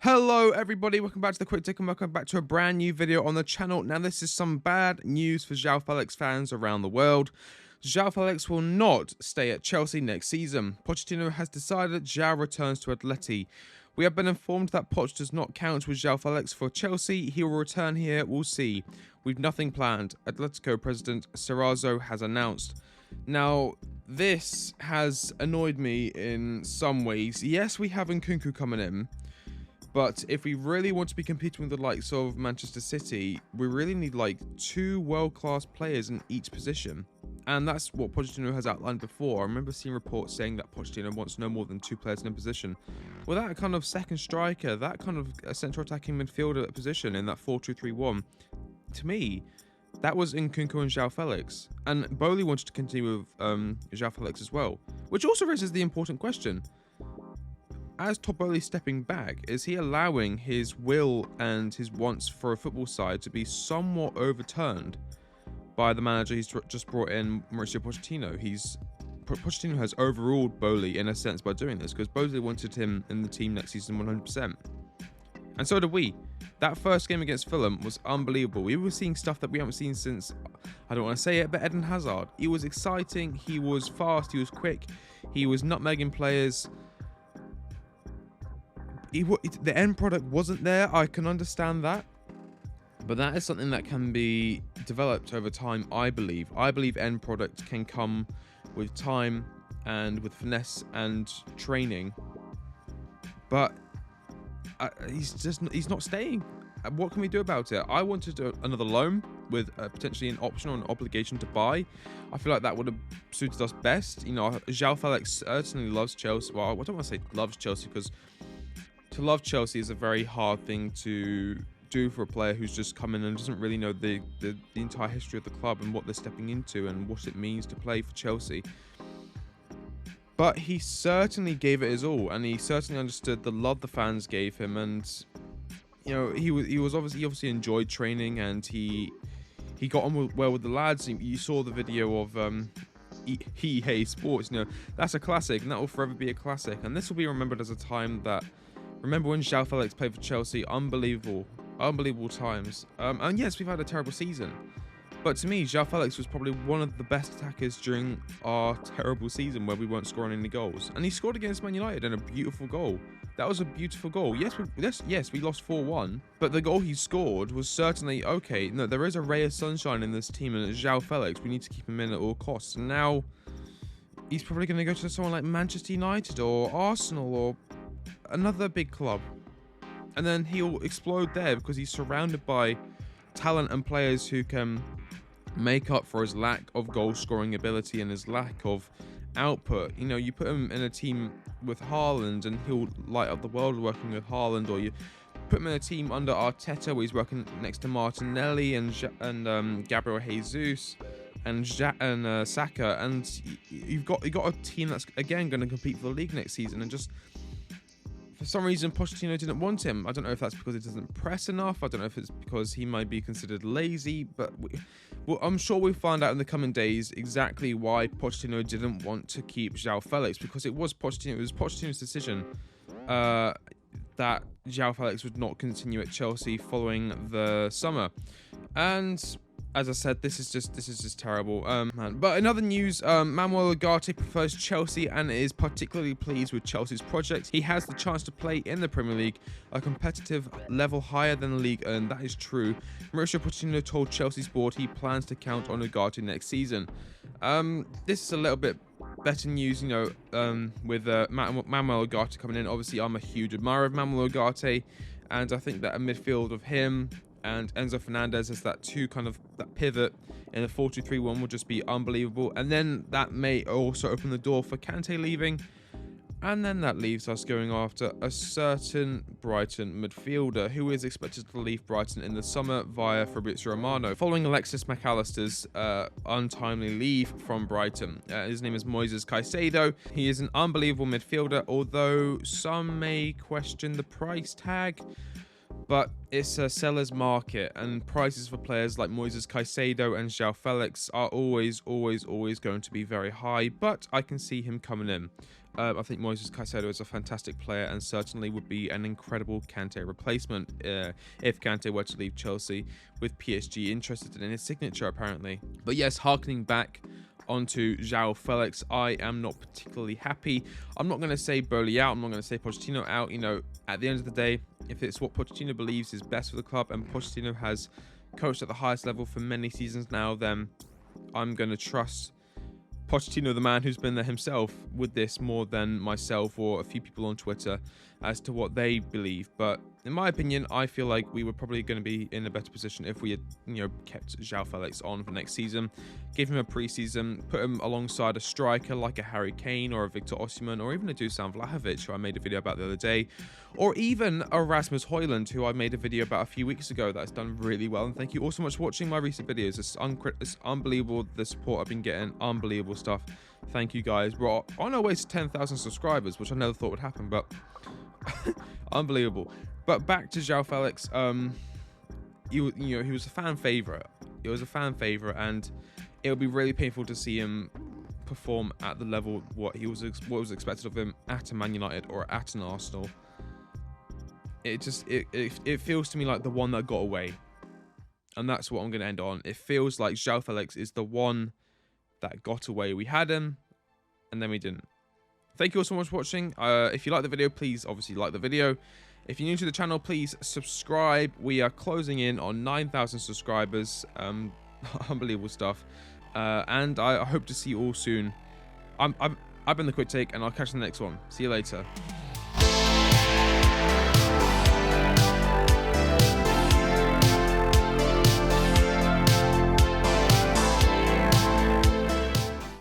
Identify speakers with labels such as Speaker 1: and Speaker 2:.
Speaker 1: Hello everybody, welcome back to the Quick Take and welcome back to a brand new video on the channel. Now this is some bad news for Joao Felix fans around the world. Joao Felix will not stay at Chelsea next season. Pochettino has decided Joao returns to Atleti. We have been informed that Poch does not count with Joao Felix for Chelsea. He will return here, we'll see. We've nothing planned, Atletico president Serrazzo has announced. Now, this has annoyed me in some ways. Yes, we have Nkunku coming in. But if we really want to be competing with the likes of Manchester City, we really need like two world-class players in each position. And that's what Pochettino has outlined before. I remember seeing reports saying that Pochettino wants no more than two players in a position. Well, that kind of second striker, that kind of central attacking midfielder position in that 4-2-3-1, to me, that was Nkunku and Joao Felix. And Bowley wanted to continue with Joao Felix as well. Which also raises the important question. As Todd Bowley stepping back, is he allowing his will and his wants for a football side to be somewhat overturned by the manager he's just brought in, Mauricio Pochettino? Pochettino has overruled Bowley in a sense by doing this, because Bowley wanted him in the team next season 100%. And so did we. That first game against Fulham was unbelievable. We were seeing stuff that we haven't seen since, I don't want to say it, but Eden Hazard. He was exciting, he was fast, he was quick, he was nutmegging players. The end product wasn't there, I can understand that, but that is something that can be developed over time. I believe end product can come with time and with finesse and training, but he's not staying. What can we do about it? I want to do another loan with potentially an option or an obligation to buy. I feel like that would have suited us best. You know, Joao Felix certainly loves Chelsea. Well, I don't want to say loves Chelsea, because to love Chelsea is a very hard thing to do for a player who's just come in and doesn't really know the entire history of the club and what they're stepping into and what it means to play for Chelsea. But he certainly gave it his all, and he certainly understood the love the fans gave him. And you know, he obviously enjoyed training, and he got on well with the lads. You saw the video of EA Sports. You know, that's a classic, and that will forever be a classic. And this will be remembered as a time that. Remember when Joao Felix played for Chelsea? Unbelievable times. And yes, we've had a terrible season. But to me, Joao Felix was probably one of the best attackers during our terrible season where we weren't scoring any goals. And he scored against Man United in a beautiful goal. That was a beautiful goal. Yes, we lost 4-1. But the goal he scored was certainly, okay, no, there is a ray of sunshine in this team, and it's Joao Felix. We need to keep him in at all costs. And now, he's probably going to go to someone like Manchester United or Arsenal or another big club, and then he'll explode there because he's surrounded by talent and players who can make up for his lack of goal scoring ability and his lack of output. You know, you put him in a team with Haaland and he'll light up the world working with Haaland, or you put him in a team under Arteta where he's working next to Martinelli and Gabriel Jesus and Saka, and you've got a team that's again going to compete for the league next season. And just for some reason, Pochettino didn't want him. I don't know if that's because it doesn't press enough. I don't know if it's because he might be considered lazy. But I'm sure we'll find out in the coming days exactly why Pochettino didn't want to keep Joao Felix. Because it was Pochettino's decision that Joao Felix would not continue at Chelsea following the summer. And as I said, this is just terrible, man. But in other news, Manuel Ugarte prefers Chelsea and is particularly pleased with Chelsea's project. He has the chance to play in the Premier League, a competitive level higher than the league, and that is true. Mauricio Pochettino told Chelsea's board he plans to count on Ugarte next season. This is a little bit better news, you know, with Manuel Ugarte coming in. Obviously, I'm a huge admirer of Manuel Ugarte, and I think that a midfield of him and Enzo Fernandez as that pivot in the 4-2-3-1 will just be unbelievable. And then that may also open the door for Kante leaving. And then that leaves us going after a certain Brighton midfielder who is expected to leave Brighton in the summer via Fabrizio Romano, following Alexis McAllister's untimely leave from Brighton. His name is Moises Caicedo. He is an unbelievable midfielder, although some may question the price tag. But it's a seller's market, and prices for players like Moises Caicedo and Joao Felix are always going to be very high, but I can see him coming in. I think Moises Caicedo is a fantastic player and certainly would be an incredible Kante replacement if Kante were to leave Chelsea, with PSG interested in his signature apparently. But yes, harkening back onto Joao Felix, I am not particularly happy. I'm not going to say Bowley out, I'm not going to say Pochettino out. You know, at the end of the day, if it's what Pochettino believes is best for the club, and Pochettino has coached at the highest level for many seasons now, then I'm going to trust Pochettino, the man who's been there himself, with this more than myself or a few people on Twitter as to what they believe. But in my opinion, I feel like we were probably going to be in a better position if we had, kept Joao Felix on for next season, give him a preseason, put him alongside a striker like a Harry Kane or a Victor Osimhen, or even a Dusan Vlahovic, who I made a video about the other day, or even a Rasmus Højlund, who I made a video about a few weeks ago that's done really well. And thank you all so much for watching my recent videos. It's unbelievable the support I've been getting, unbelievable stuff. Thank you guys. We're on our way to 10,000 subscribers, which I never thought would happen, but unbelievable. But back to Joao Felix, he was a fan favorite. It was a fan favorite, and it would be really painful to see him perform at the level what was expected of him at a Man United or at an Arsenal. It feels to me like the one that got away, and that's what I'm going to end on. It feels like Joao Felix is the one that got away. We had him, and then we didn't. Thank you all so much for watching. If you like the video, please obviously like the video. If you're new to the channel, please subscribe. We are closing in on 9,000 subscribers. Unbelievable stuff. And I hope to see you all soon. I've been the Quick Take, and I'll catch you in the next one. See you later.